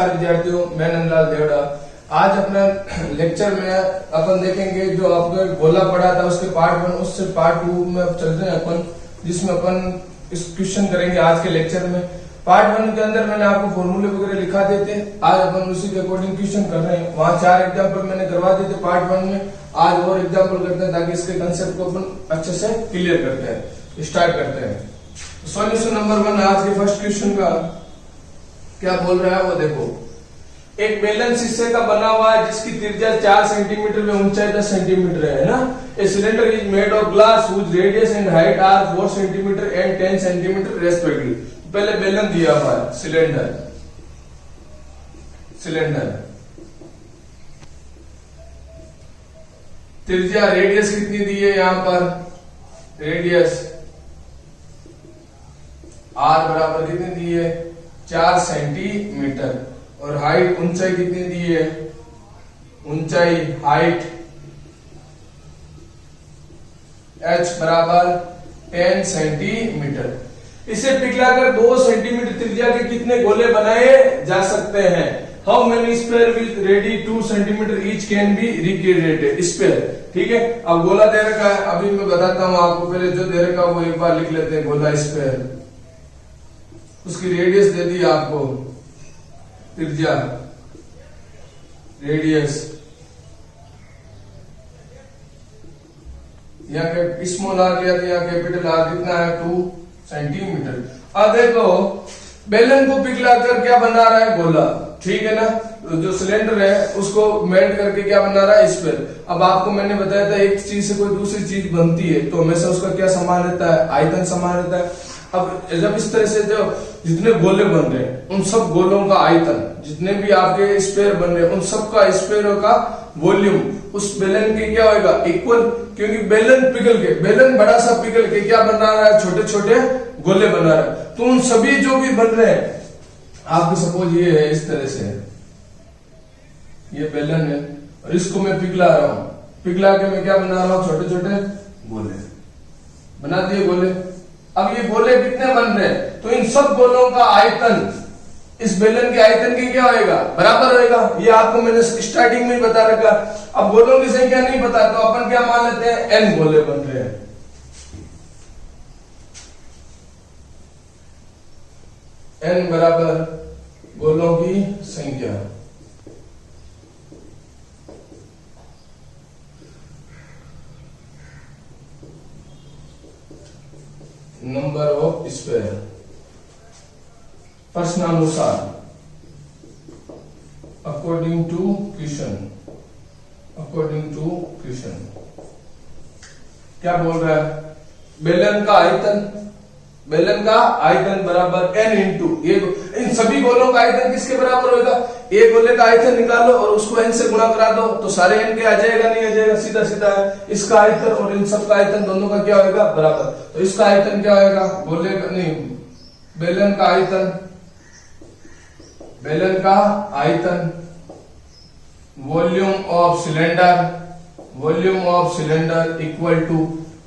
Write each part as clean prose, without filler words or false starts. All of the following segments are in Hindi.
नमस्कार विद्यार्थियों, मैं नंदलाल देवड़ा। आज अपना लेक्चर में अपन देखेंगे जो आपको एक गोला पढ़ा था उसके पार्ट 1 उससे पार्ट 2 में चल रहे हैं अपन, जिसमें अपन इस क्वेश्चन करेंगे आज के लेक्चर में। पार्ट 1 के अंदर मैंने आपको फॉर्मूले वगैरह लिखा दिए थे, आज अपन उसी के अकॉर्डिंग क्वेश्चन कर रहे हैं। वहां 4 एग्जाम्पल मैंने करवा दिए थे पार्ट 1 में, आज और एग्जाम्पल करते हैं ताकि इसके कंसेप्ट को अपन अच्छे से क्लियर करते हैं। स्टार्ट करते हैं। सॉल्यूशन नंबर 1 आज के फर्स्ट क्वेश्चन का क्या बोल रहा है वो देखो। एक बेलन शीशे का बना हुआ है जिसकी त्रिज्या 4 सेंटीमीटर में ऊंचाई 10 सेंटीमीटर है ना। A cylinder is made of glass whose radius and height are 4 centimetre and 10 centimetre respectively. पहले बेलन दिया हुआ है सिलेंडर त्रिज्या रेडियस कितनी दी है यहां पर, रेडियस आर बराबर कितनी दी है 4 सेंटीमीटर और हाइट ऊंचाई कितनी दी है, ऊंचाई हाइट h बराबर 10 सेंटीमीटर। इसे पिघलाकर 2 सेंटीमीटर त्रिज्या के कितने गोले बनाए जा सकते हैं। How many square with ready 2 centimetre each can be recreated square. ठीक है, अब गोला दे रखा है, अभी मैं बताता हूं आपको। पहले जो दे रखा है वो एक बार लिख लेते हैं, गोला स्क्वायर। उसकी रेडियस दे दी आपको, त्रिज्या रेडियस यहाँ के स्मॉल आर लिया था, यहाँ कैपिटल आर कितना है 2 सेंटीमीटर। अब देखो बेलन को पिघलाकर क्या बना रहा है, गोला। ठीक है ना, जो सिलेंडर है उसको मेल्ट करके क्या बना रहा है, स्फीयर। अब आपको मैंने बताया था एक चीज से कोई दूसरी चीज बनती है तो हमेशा उसका क्या समान रहता है, आयतन समान रहता है। अब जब इस तरह से जो जितने गोले बन रहे हैं उन सब गोलों का आयतन, जितने भी आपके स्फीयर बन रहे हैं उन सब का स्फीयर का वॉल्यूम उस बेलन के क्या होगा, इक्वल। क्योंकि बेलन पिघल के, बेलन बड़ा सा पिघल के क्या बना रहा है, छोटे छोटे गोले बना रहा है। तो उन सभी जो भी बन रहे हैं, आपको सपोज ये है इस तरह से, ये बेलन है और इसको मैं पिघला रहा हूं, पिघला के मैं क्या बना रहा हूं, छोटे छोटे गोले बना दिए गोले। अब ये गोले कितने बन रहे हैं, तो इन सब गोलों का आयतन इस बेलन के आयतन के क्या होएगा, बराबर होएगा। ये आपको मैंने स्टार्टिंग में ही बता रखा। अब गोलों की संख्या नहीं पता तो अपन क्या मान लेते हैं, n गोले बन रहे हैं। n बराबर गोलों की संख्या। नंबर ऑफ स्क्वायर प्रश्नानुसार अकॉर्डिंग टू क्वेश्चन क्या बोल रहा है, बेलन का आयतन बराबर n इंटू इन सभी गोलों का आयतन किसके बराबर होगा, एक गोले का आयतन निकालो और उसको n से गुणा करा दो तो सारे n के आ जाएगा, नहीं आ जाएगा, सीधा सीधा है। इसका आयतन और इन सब का आयतन दोनों का क्या होगा, बराबर। तो इसका आयतन क्या होगा, गोले का नहीं, बेलन का आयतन volume of cylinder equal to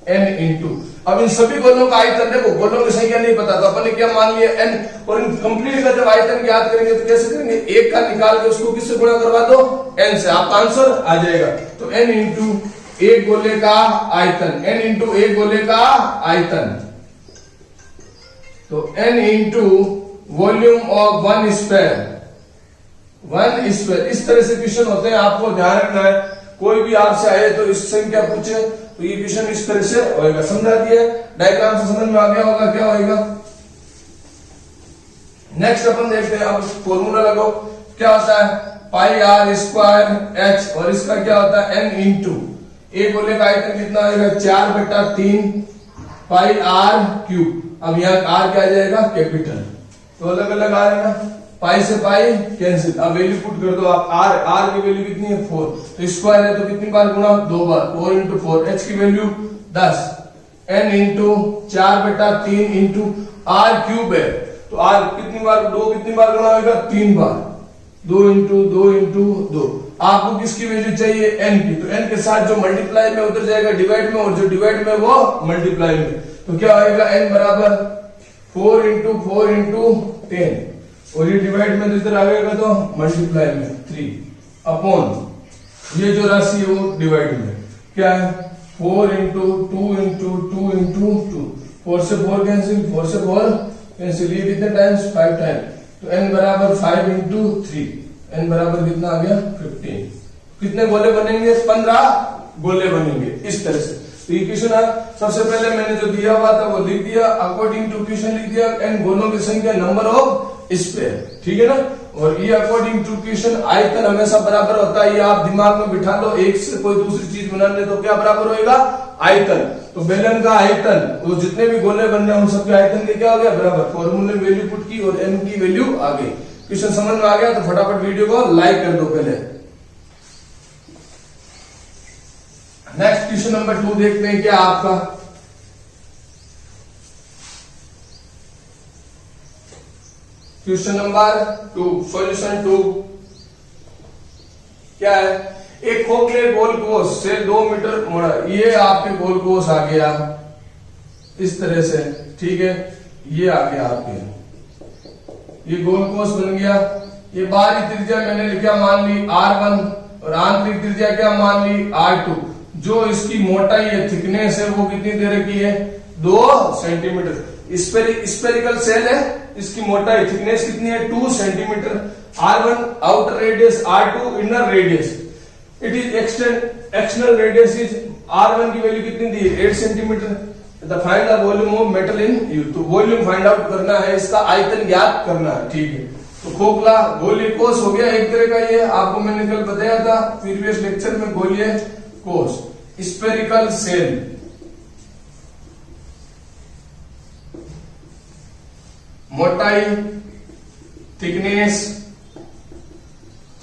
n into. अब इन सभी गोलों का आयतन देखो, गोलों की संख्या नहीं पता तो अपन ने क्या मान लिया n, और इन कंप्लीट का जब आयतन ज्ञात करेंगे तो कैसे करेंगे, एक का निकाल के उसको किससे गुणा करवा दो, n से, आपका आंसर आ जाएगा। तो n इंटू एक गोले का आयतन, तो n into volume of one square. इस तरह से क्वेश्चन होते हैं, आपको ध्यान रखना है। कोई भी आपसे आए तो इस संख्या पूछे तो ये क्वेश्चन इस तरह से होएगा। समझा दिया, डायग्राम से समझ में आ गया होगा क्या होएगा। नेक्स्ट अपन देखते हैं, अब फॉर्मूला लगाओ। क्या होता है, पाई आर स्क्वायर एच, और इसका क्या होता है n इंटू एक गोले का आयतन कितना आएगा, 4/3 पाई आर क्यूब। अब यहाँ आर क्या आ जाएगा, कैपिटल, तो अलग अलग आ रहा है, पाई से पाई कैंसिल। अब वैल्यू पुट कर दो आप, आर की वैल्यू कितनी है 4, तो स्क्वायर है तो कितनी बार गुणा, 2 बार, 4 इंटू 4। एच की value 10, n into 4/3 into R cube है तो आर कितनी बार, 2 कितनी बार गुणा होगा, 3 बार, 2 इंटू 2। आपको किसकी वैल्यू चाहिए, n की, तो n के साथ जो मल्टीप्लाई में उतर जाएगा डिवाइड में, और जो डिवाइड में वो मल्टीप्लाई में। तो क्या आएगा, n बराबर 4 इंटू 10। और ये डिवाइड में तो इधर आएगा तो मल्टीप्लाई में 3 अपॉन ये जो राशि है वो डिवाइड में क्या है 4 इंटू 2 इंटू 2 इंटू 2 4 से 4 कैंसिल 4 से 4 कैंसिल ये कितने टाइम्स 5 टाइम तो n बराबर 5 इंटू 3 n बराबर कितना आ गया 15 कितने गोले बनेंगे 15 गोले बनेंगे इस तरह से तो इक्वेशन सबसे पहले मैंने जो दिया हुआ था वो लिख दिया अकॉर्डिंग टू इक्वेशन लिख दिया n गोलों की संख्या नंबर ऑफ स्क्वायर ठीक है ना और ये अकॉर्डिंग टू इक्वेशन आयतन हमेशा बराबर होता है ये आप दिमाग में बिठा लो एक से कोई दूसरी चीज बनाने तो क्या बराबर होएगा आयतन तो बेलन का आयतन वो जितने भी गोले बन रहे हैं उन सबके आयतन के क्या हो गया बराबर फॉर्मूले में वैल्यू पुट की और n की वैल्यू आ गई क्वेश्चन समझ में आ गया तो फटाफट वीडियो को लाइक कर दो पहले नेक्स्ट क्वेश्चन नंबर 2 देखते हैं क्या आपका क्वेश्चन नंबर 2 सॉल्यूशन 2 क्या है एक खोखले गोलकोश से 2 मीटर मोड़ा ये आपके गोलकोश आ गया इस तरह से ठीक है ये आ गया आपके ये गोलकोश बन गया ये बाहरी त्रिज्या मैंने लिखा मान ली r1 और आंतरिक त्रिज्या क्या मान ली r2 जो इसकी मोटाई है थिकनेस है वो कितनी दे रखी है 2 सेंटीमीटर स्पेरिकल सेल है इसकी मोटाई थिकनेस कितनी है 2 centimetre r1 outer radius r2 inner radius it is external radius is r1 की वैल्यू कितनी दी है 8 centimetre the find the volume of metal in you तो वॉल्यूम फाइंड आउट करना है इसका आयतन ज्ञात करना है ठीक है तो खोखला गोली कोष हो गया एक तरह का ये आपको मैंने कल बताया था प्रीवियस लेक्चर में गोलीय कोष स्पेरिकल सेल मोटाई थिकनेस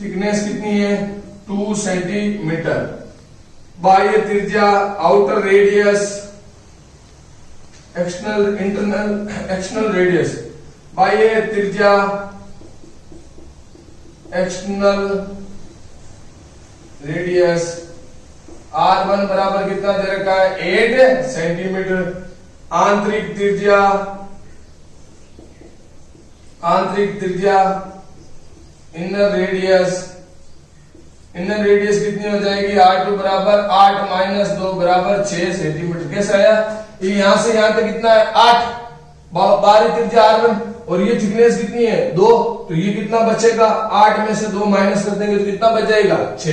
कितनी है 2 सेंटीमीटर बाह्य त्रिज्या आउटर रेडियस एक्सटर्नल रेडियस बाह्य त्रिज्या एक्सटर्नल रेडियस r1 बराबर कितना दे रखा है 8 सेंटीमीटर आंतरिक त्रिज्या इनर रेडियस कितनी हो जाएगी r2 बराबर 8 माइनस 2 बराबर 6 सेंटीमीटर कैसे आया ये यहां से यहां तक कितना है 8 बाहरी त्रिज्या r1 और ये थिकनेस कितनी है 2 तो ये कितना बचेगा 8 में से 2 माइनस कर देंगे तो कितना बच जाएगा 6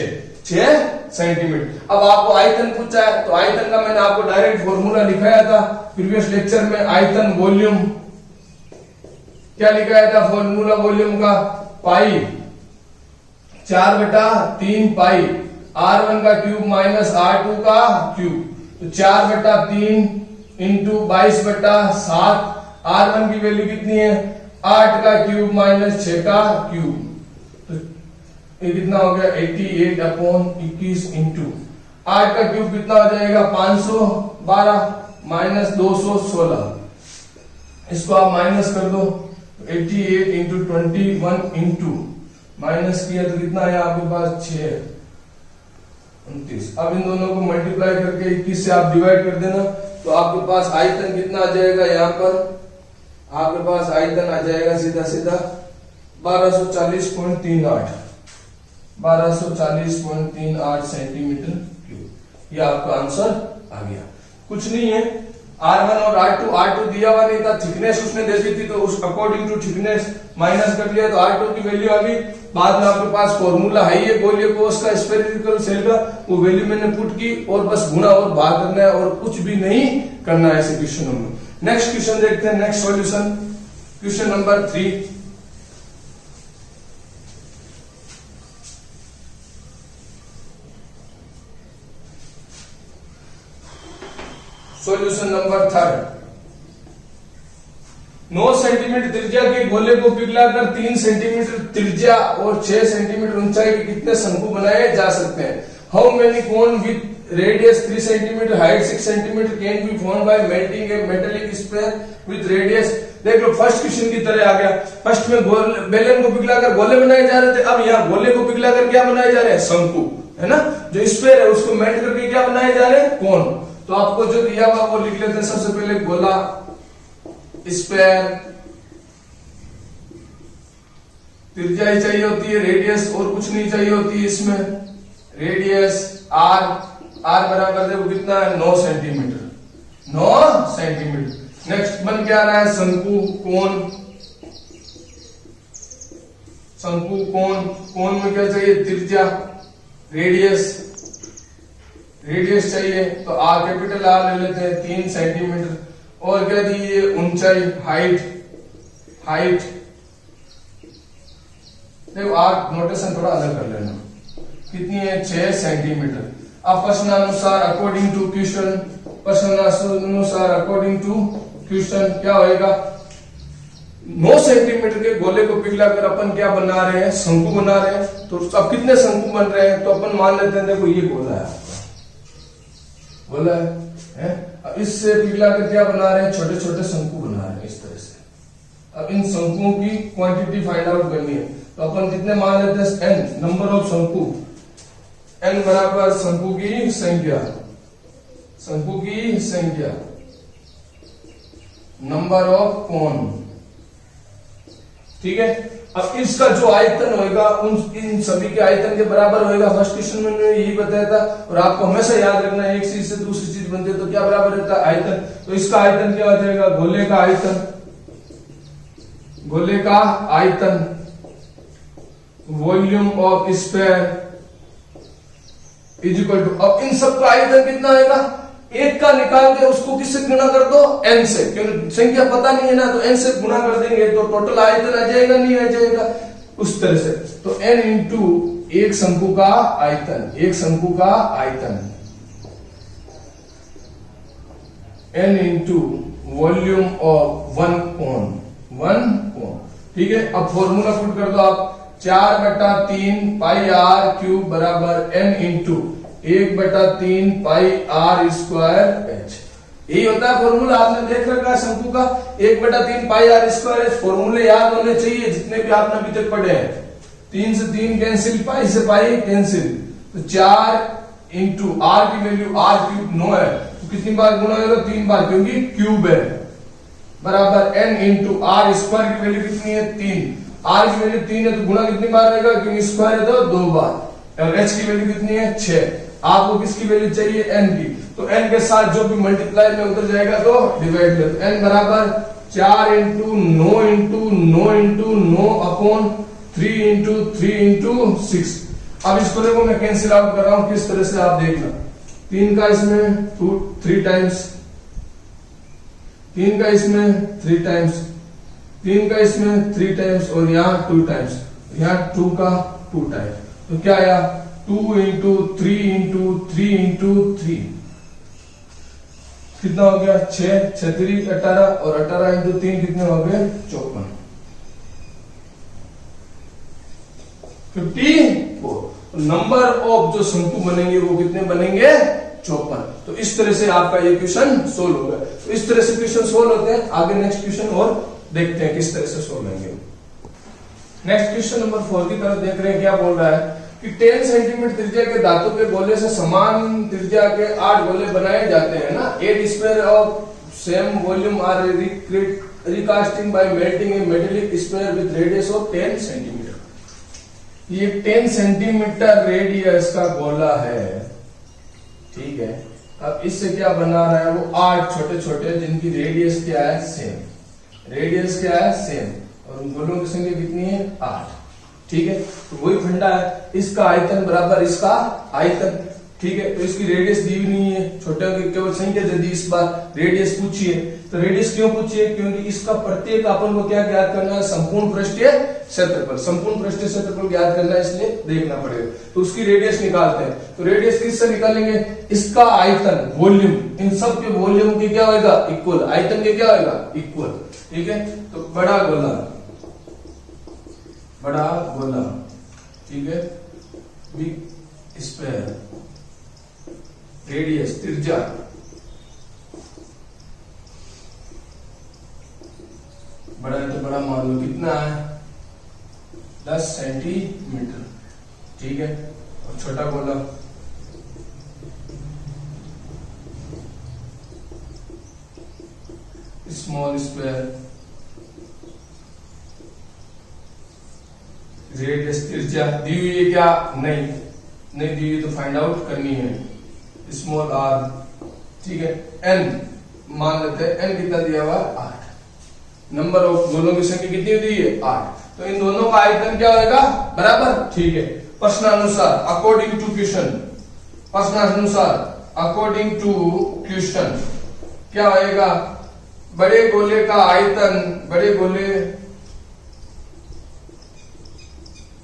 सेंटीमीटर अब आपको आयतन पूछा है तो आयतन का मैंने आपको डायरेक्ट फॉर्मूला लिखाया था प्रीवियस लेक्चर में आयतन वॉल्यूम क्या लिखाया था फॉर्मूला वॉल्यूम का पाई 4/3 पाई r1 का क्यूब माइनस r2 का क्यूब तो 4/3 इंटू 22/7 r1 की वैल्यू कितनी है 8 का क्यूब माइनस 6 का क्यूब तो ये कितना हो गया 88/21 इंटू 8 का क्यूब कितना हो जाएगा 512 माइनस 216 इसको आप माइनस कर दो 88 इंटू 21 इंटू माइनस किया तो कितना है आपके पास 6 29 अब इन दोनों को मल्टीप्लाई करके 21 से आप डिवाइड कर देना तो आपके पास आयतन कितना आ जाएगा यहाँ पर आपके पास आयतन आ जाएगा सीधा 1240.38 सेंटीमीटर क्यूब ये आपका आंसर आ गया कुछ नहीं है r1 और r2 दिया हुआ नहीं था थिकनेस उसने दे दी थी तो उस अकॉर्डिंग टू थिकनेस माइनस कर लिया तो r2 की वैल्यू आ गई बाद में आपके पास फॉर्मूला है ये गोलीय कोष का स्फेरिकल सेल का वो वैल्यू मैंने पुट की और बस गुणा और भाग करना है और कुछ भी नहीं करना है ऐसे क्वेश्चनों में नेक्स्ट क्वेश्चन देखते हैं next solution question number 3 solution number 3 9 centimetre त्रिज्या के गोले को पिघलाकर 3 सेंटीमीटर त्रिज्या और 6 सेंटीमीटर ऊंचाई के कितने शंकु बनाए जा सकते हैं how many cone with radius 3 centimetre height 6 centimetre can be form by melting a metallic sphere with radius देख लो फर्स्ट क्वेश्चन की तरह आ गया फर्स्ट में बेलन को पिघलाकर गोले बनाए जा रहे थे अब यहाँ गोले को पिघलाकर क्या बनाए जा रहे हैं शंकु है ना जो स्फीयर है उसको मेल्ट करके क्या बनाए जा रहे हैं कोन तो आपको जो दिया हुआ वो लिख लेते हैं सबसे पहले गोला स्फीयर त्रिज्या ही चाहिए होती है, रेडियस और कुछ नहीं चाहिए होती है इसमें। रेडियस आर, आर बराबर देखो कितना है 9 सेंटीमीटर, 9 सेंटीमीटर। नेक्स्ट बन क्या रहा है, शंकु कोण। शंकु कोण, कोण में क्या चाहिए, त्रिज्या, रेडियस, रेडियस चाहिए तो आर कैपिटल आर ले लेते हैं 3 सेंटीमीटर। और क्या दी है, ऊंचाई, हाइट, हाइट देखो आर नोटेशन थोड़ा अलग कर लेना, कितनी है 6 सेंटीमीटर। अब प्रश्नानुसार अकॉर्डिंग टू क्वेश्चन, प्रश्नानुसार अकॉर्डिंग टू क्वेश्चन क्या होएगा, 9 सेंटीमीटर के गोले को पिघलाकर अपन क्या बना रहे हैं, शंकु बना रहे हैं। तो अब कितने शंकु बन रहे हैं, तो अपन मान लेते हैं देखो ये गोला है आपका, गोला है। अब इससे पिघलाकर क्या बना रहे हैं, छोटे छोटे शंकु बना रहे हैं इस तरह से। अब इन शंकुओं की क्वांटिटी फाइंड आउट करनी है, तो अपन कितने मान लेते हैं, n नंबर ऑफ शंकु, n बराबर शंकु की संख्या, शंकु की संख्या, नंबर ऑफ कोण, ठीक है। अब इसका जो आयतन होगा उन इन सभी के आयतन के बराबर होगा। फर्स्ट क्वेश्चन में यही बताया था, और आपको हमेशा याद रखना है, एक चीज से दूसरी चीज बनती है तो क्या बराबर रहता है, आयतन। तो इसका आयतन क्या हो जाएगा, गोले का आयतन, गोले का आयतन, volume of sphere is equal to, अब इन सब का आयतन कितना आएगा, एक का निकाल के उसको किससे गुणा कर दो, n से, क्योंकि संख्या पता नहीं है ना, तो n से गुणा कर देंगे तो टोटल आयतन आ जाएगा, नहीं आ जाएगा, उस तरह से। तो n इंटू एक शंकु का आयतन, एक शंकु का आयतन, n into volume of one कोण, वन कोण, ठीक है। अब फॉर्मूला पुट कर दो आप, 4/3 पाई आर क्यूब बराबर n into 1/3 pi R square H. यही होता है फॉर्मूला, आपने देख रखा है शंकु का, 1/3 पाई आर स्क्वायर एच। फॉर्मूले याद होने चाहिए जितने भी आपने अभी तक पढ़े हैं। 3 से 3 कैंसिल, पाई से पाई कैंसिल, तो 4 इंटू आर की वैल्यू आर क्यूब 9 है, तो कितनी बार गुणा होगा, 3 बार, क्योंकि क्यूब है, बराबर n इंटू आर स्क्वायर की वैल्यू कितनी है 3, आर की वैल्यू 3 है तो गुणा कितनी बार रहेगा, क्योंकि स्क्वायर है तो 2 बार, और h की वैल्यू कितनी है 6। आपको किसकी वैल्यू चाहिए, n की, तो n के साथ जो भी मल्टीप्लाई में उतर जाएगा तो डिवाइड कर, n बराबर 4 into 9 into 9 into 9 upon 3 into 3 into 6। अब इसको देखो मैं कैंसिल आउट कर रहा हूं किस तरह से, आप देखना, 3 का इसमें 3 टाइम्स, 3 का इसमें 3 टाइम्स, 3 का इसमें 3 टाइम्स, और यहाँ 2 टाइम्स, यहाँ 2 का 2 टाइम्स, तो क्या आया 2 इंटू 3 इंटू 3 इंटू 3, कितना हो गया 6, 6 18, और 18 इंटू 3 कितने हो गए 54, 54। नंबर ऑफ जो शंकु बनेंगे वो कितने बनेंगे 54। तो इस तरह से आपका ये क्वेश्चन सोल्व होगा। तो इस तरह से क्वेश्चन सोल्व होते हैं। आगे नेक्स्ट क्वेश्चन और देखते हैं किस तरह से सोल्व होंगे। नेक्स्ट क्वेश्चन नंबर 4 की तरफ देख रहे हैं, क्या बोल रहा है कि 10 सेंटीमीटर त्रिज्या के धातु के गोले से समान त्रिज्या के 8 गोले बनाए जाते हैं ना। 8 square of same volume are recasting by melting a metallic square with radius of 10 centimetre. ये 10 सेंटीमीटर रेडियस का गोला है, ठीक है। अब इससे क्या बना रहा है, वो 8 छोटे छोटे जिनकी रेडियस क्या है सेम, रेडियस क्या है सेम, और उन गोलों की संख्या कितनी है 8, ठीक है। तो वही फंडा है, इसका आयतन बराबर इसका आयतन, ठीक है। तो इसकी रेडियस दी भी नहीं है, छोटे की केवल संख्या दे दी, इस बार रेडियस पूछिए। तो रेडियस क्यों पूछिए, क्योंकि इसका प्रत्येक अपन को क्या ज्ञात करना है, संपूर्ण पृष्ठीय क्षेत्रफल, संपूर्ण पृष्ठीय क्षेत्रफल ज्ञात करना है, इसलिए देखना पड़ेगा। तो उसकी रेडियस निकालते हैं। तो रेडियस किससे निकालेंगे, इसका आयतन वॉल्यूम, इन सब के वॉल्यूम के क्या होगा इक्वल, आयतन के क्या होगा इक्वल, ठीक है। तो बड़ा गोला, बड़ा गोला, ठीक है, बिग स्क्वायर, रेडियस त्रिज्या, बड़ा है तो बड़ा मान लो कितना है 10 सेंटीमीटर, ठीक है। और छोटा गोला स्मॉल स्क्वायर, रेडियस त्रिज्या दी हुई है क्या? नहीं दी हुई तो फाइंड आउट करनी है। स्मॉल आर, ठीक है। एन मान लेते हैं, एन कितना दिया हुआ है? 8। नंबर ऑफ गोलों की संख्या कितनी दी है? 8। तो इन दोनों का आयतन क्या होगा? बराबर, ठीक है। प्रश्नानुसार अकॉर्डिंग टू क्वेश्चन, प्रश्नानुसार अकॉर्डिंग टू क्वेश्चन क्या होएगा? बड़े गोले का आयतन, बड़े गोले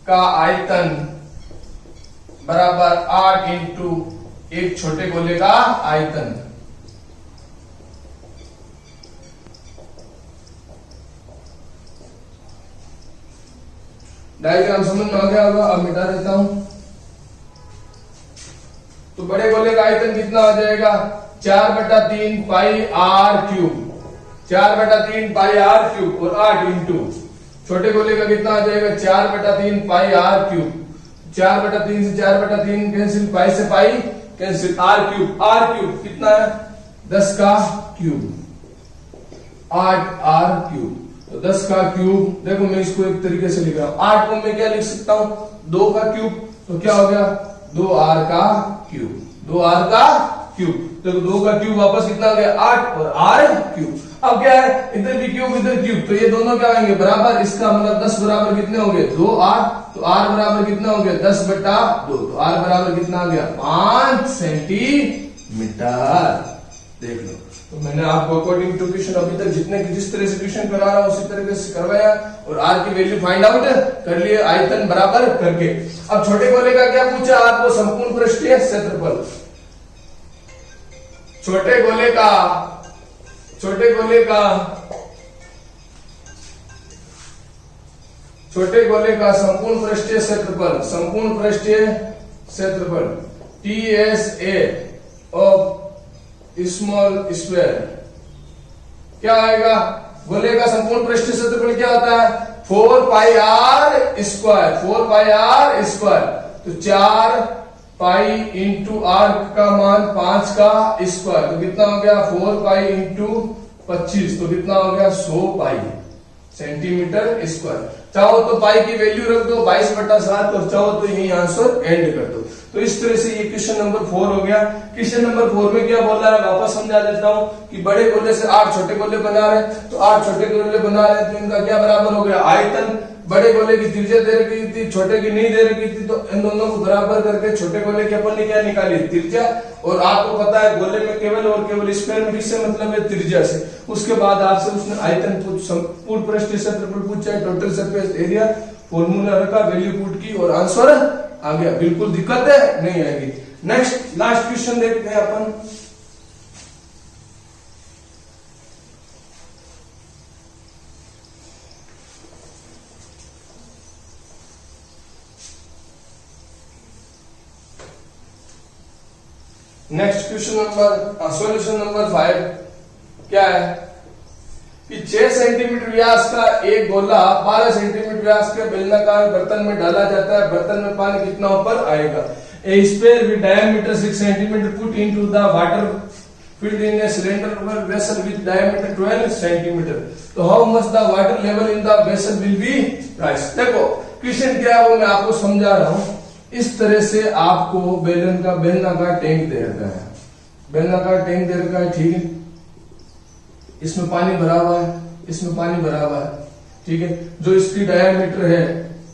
का आयतन बराबर 8 इंटू एक छोटे गोले का आयतन। डायग्राम समझ में आ गया होगा? अब मिटा देता हूं। तो बड़े गोले का आयतन कितना हो जाएगा? 4/3 pi are cube, 4/3 pi are cube और 8 इंटू छोटे गोले का कितना आ जाएगा? 4/3 पाई आर क्यूब। 4/3 से 4/3 कैंसिल, पाई से पाई कैंसिल, आर क्यूब कितना है? 10 का क्यूब, 8 आर क्यूब। तो 10 का क्यूब, देखो मैं इसको एक तरीके से लिख रहा हूं। 8 को मैं क्या लिख सकता हूं? 2 का क्यूब। तो क्या हो गया? 2r का क्यूब, 2r का क्यूब। तो 2 का क्यूब वापस कितना हो गया? 8 और r क्यूब। अब क्या है? इधर भी क्यूब इधर क्यूब, तो ये दोनों क्या होंगे? बराबर। इसका मतलब 10 बराबर कितने हो गए? 2r। तो r बराबर कितना हो गया? 10/2। तो r बराबर कितना आ गया? 5 सेंटीमीटर। देख लो, तो मैंने आपको अकॉर्डिंग टू क्वेश्चन अभी तक जिस तरह से क्वेश्चन करा रहा हूं उसी तरीके से करवाया और r की वैल्यू फाइंड आउट कर लिए आयतन बराबर करके। अब छोटे गोले का क्या पूछा आपको? संपूर्ण पृष्ठीय क्षेत्रफल। छोटे गोले का संपूर्ण पृष्ठीय क्षेत्रफल, संपूर्ण पृष्ठीय क्षेत्रफल TSA ऑफ स्मॉल स्क्वायर क्या आएगा? गोले का संपूर्ण पृष्ठीय क्षेत्रफल क्या होता है? 4πr square, 4πr square. तो 4 पाई इंटू आर का मान 5 का स्क्वायर, तो कितना हो गया? 4 पाई इंटू 25, तो कितना हो गया? 100 पाई सेंटीमीटर स्क्वायर। चाहो तो पाई की वैल्यू रख दो 22/7 और चाहो तो यही आंसर एंड कर दो। तो इस तरह से ये क्वेश्चन नंबर 4 हो गया। क्वेश्चन नंबर 4 में क्या बोल रहा है? वापस समझा देता हूं कि बड़े गोले से 8 छोटे गोले बना रहे हैं, तो 8 छोटे गोले बना रहे हैं तो इनका क्या बराबर हो गया? आयतन। बड़े गोले की त्रिज्या दे रखी थी, छोटे की नहीं दे रखी थी, तो इन दोनों को बराबर करके छोटे गोले की अपन ने क्या निकाली? त्रिज्या। और आपको पता है गोले में केवल और केवल स्क्वायर में किससे मतलब है? त्रिज्या से। उसके बाद आपसे उसने आयतन पूर्ण पृष्ठीय क्षेत्रफल पूछा, टोटल सरफेस एरिया, फॉर्मूला रखा, वैल्यू पुट की और आंसर आ गया। बिल्कुल दिक्कत है नहीं आएगी। नेक्स्ट लास्ट क्वेश्चन देखते हैं अपन। Next question number solution number 5 क्या है कि 6 सेंटीमीटर व्यास का एक गोला 12 सेंटीमीटर व्यास के बेलनाकार बर्तन में डाला जाता है। बर्तन में पानी कितना ऊपर आएगा? A sphere with diameter 6 centimetre put into the water filled in a cylindrical vessel with diameter 12 centimetre. तो how much the water level in the vessel will be rise. देखो क्वेश्चन क्या है वो मैं आपको समझा रहा हूं। इस तरह से आपको बेलनाकार टैंक दे रखा है, बेलनाकार टैंक दे रखा है, ठीक है। इसमें पानी भरा हुआ है, इसमें पानी भरा हुआ है, ठीक है। जो इसकी डायमीटर है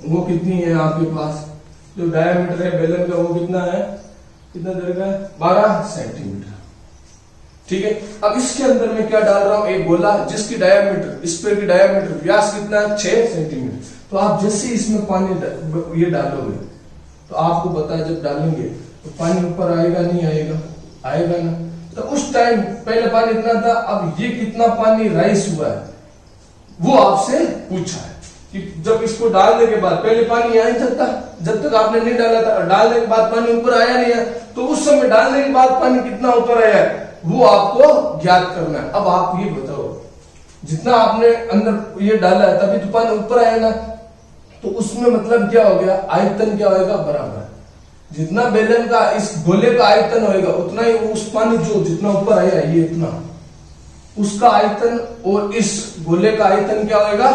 वो कितनी है आपके पास? जो डायमीटर है बेलन का वो कितना है? कितना दे रखा है? 12 सेंटीमीटर, ठीक है। अब इसके अंदर मैं क्या डाल रहा हूं? एक गोला जिसकी डायमीटर, स्फीयर की डायमीटर व्यास कितना है? 6 सेंटीमीटर। तो आप जैसे इसमें पानी ये डालोगे तो आपको पता है जब डालेंगे तो पानी ऊपर आएगा नहीं आएगा? आएगा ना। तो उस टाइम पहले पानी इतना था, अब ये कितना पानी राइस हुआ है वो आपसे पूछा है कि जब इसको डालने के बाद पहले पानी यहीं तक था जब तक आपने नहीं डाला था, डालने के बाद पानी ऊपर आया नहीं है, तो उस समय डालने के बाद पानी कितना ऊपर आया है वो आपको ज्ञात करना है। अब आप ये बताओ जितना आपने अंदर ये डाला है तभी तो पानी ऊपर आया ना, तो उसमें मतलब क्या हो गया? आयतन क्या होगा? बराबर। जितना बेलन का इस गोले का आयतन होगा उतना ही उस पानी जो जितना ऊपर आया ये इतना, उसका आयतन और इस गोले का आयतन क्या होगा?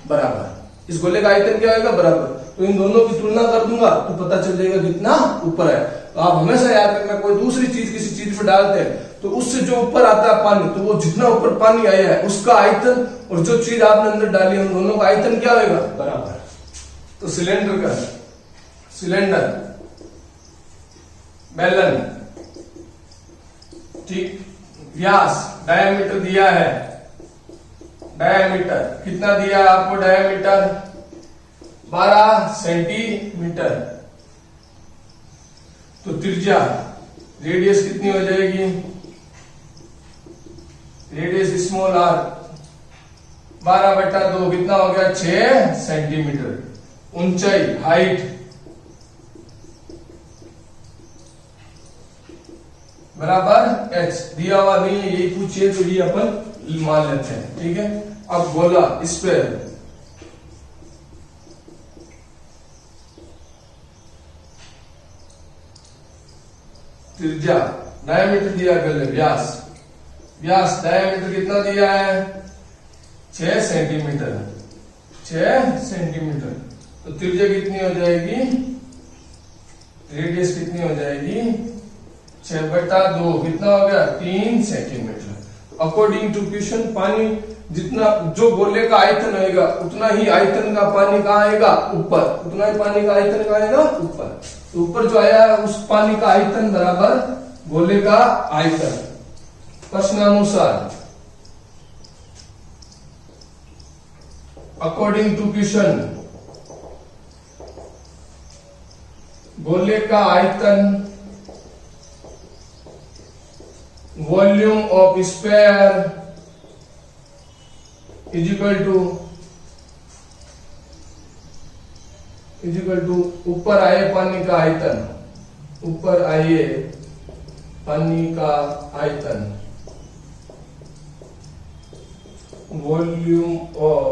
बराबर। इस गोले का आयतन क्या होगा बराबर। तो इन दोनों की तुलना कर दूंगा तो पता चल जाएगा कितना ऊपर है। तो आप हमेशा याद रखना, कोई दूसरी चीज किसी चीज पे डालते हैं तो उससे जो ऊपर आता है पानी, तो वो जितना ऊपर पानी आया है उसका आयतन और जो चीज आपने अंदर डाली है उन दोनों का आयतन क्या होगा बराबर। तो सिलेंडर का सिलेंडर बेलन, ठीक, व्यास डायमीटर दिया है, डायमीटर कितना दिया है आपको, डायमीटर 12 सेंटीमीटर। तो त्रिज्या रेडियस कितनी हो जाएगी, रेडियस स्मॉल आर 12/2 कितना हो गया 6 सेंटीमीटर। ऊंचाई हाइट बराबर h दिया हुआ नहीं है, यही पूछिए तो ये अपन मान लेते हैं, ठीक है। अब गोला स्क्वायर, त्रिज्या डायमीटर दिया पहले, व्यास व्यास डायमीटर कितना दिया है 6 सेंटीमीटर, 6 सेंटीमीटर। तो त्रिज्या कितनी हो जाएगी, रेडियस कितनी हो जाएगी 6/2 कितना हो गया 3 सेंटीमीटर। अकॉर्डिंग टू क्वेश्चन पानी जितना जो गोले का आयतन होगा उतना ही आयतन का पानी कहाँ आएगा ऊपर, उतना ही पानी का आयतन कहाँ आएगा ऊपर। तो ऊपर जो आया है उस पानी का आयतन बराबर गोले का आयतन। प्रश्नानुसार अकॉर्डिंग टू क्वेश्चन गोले का आयतन volume of sphere is equal to ऊपर आए पानी का आयतन, ऊपर आइए पानी का आयतन volume of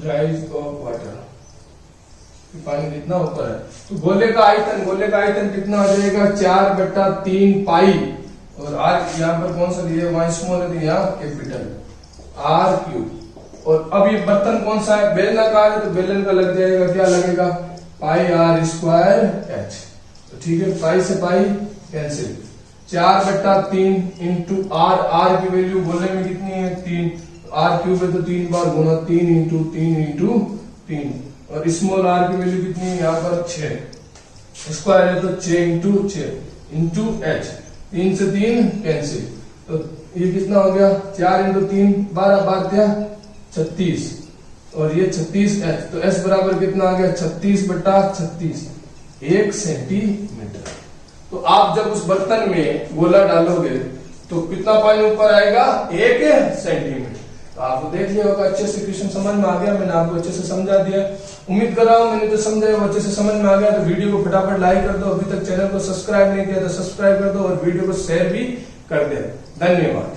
rise of water, पानी कितना ऊपर है। तो गोले का आयतन कितना हो जाएगा 4/3 पाई, और आर यहाँ पर कौन सा दिया वहां स्मॉल है, यहाँ कैपिटल R3। और अब ये बर्तन कौन सा है, बेलनाकार है, तो बेलन का लग जाएगा क्या लगेगा πr²h। तो ठीक है, पाई से पाई कैंसिल, 4/3 इंटू आर की वैल्यू गोले में कितनी है 3, R³ है तो 3 बार गुना 3 इंटू 3 और स्मॉल r की वैल्यू कितनी है यहाँ पर 6, स्क्वायर है तो 6 इंटू 6 इंटू h, 3 से 3 कैंसिल। तो ये कितना हो गया 4 इंटू 3 12 बार क्या 36 और ये 36h। तो s बराबर कितना आ गया 36/36 1 सेंटीमीटर। तो आप जब उस बर्तन में गोला डालोगे तो कितना पानी ऊपर आएगा 1 सेंटीमीटर। तो आपको देख लिया होगा, अच्छे से क्वेश्चन समझ में आ गया, मैंने आपको अच्छे से समझा दिया। उम्मीद कर रहा हूं मैंने जो समझाया वो अच्छे से समझ में आ गया। तो वीडियो को फटाफट लाइक कर दो, अभी तक चैनल को सब्सक्राइब नहीं किया तो सब्सक्राइब कर दो और वीडियो को शेयर भी कर दे। धन्यवाद।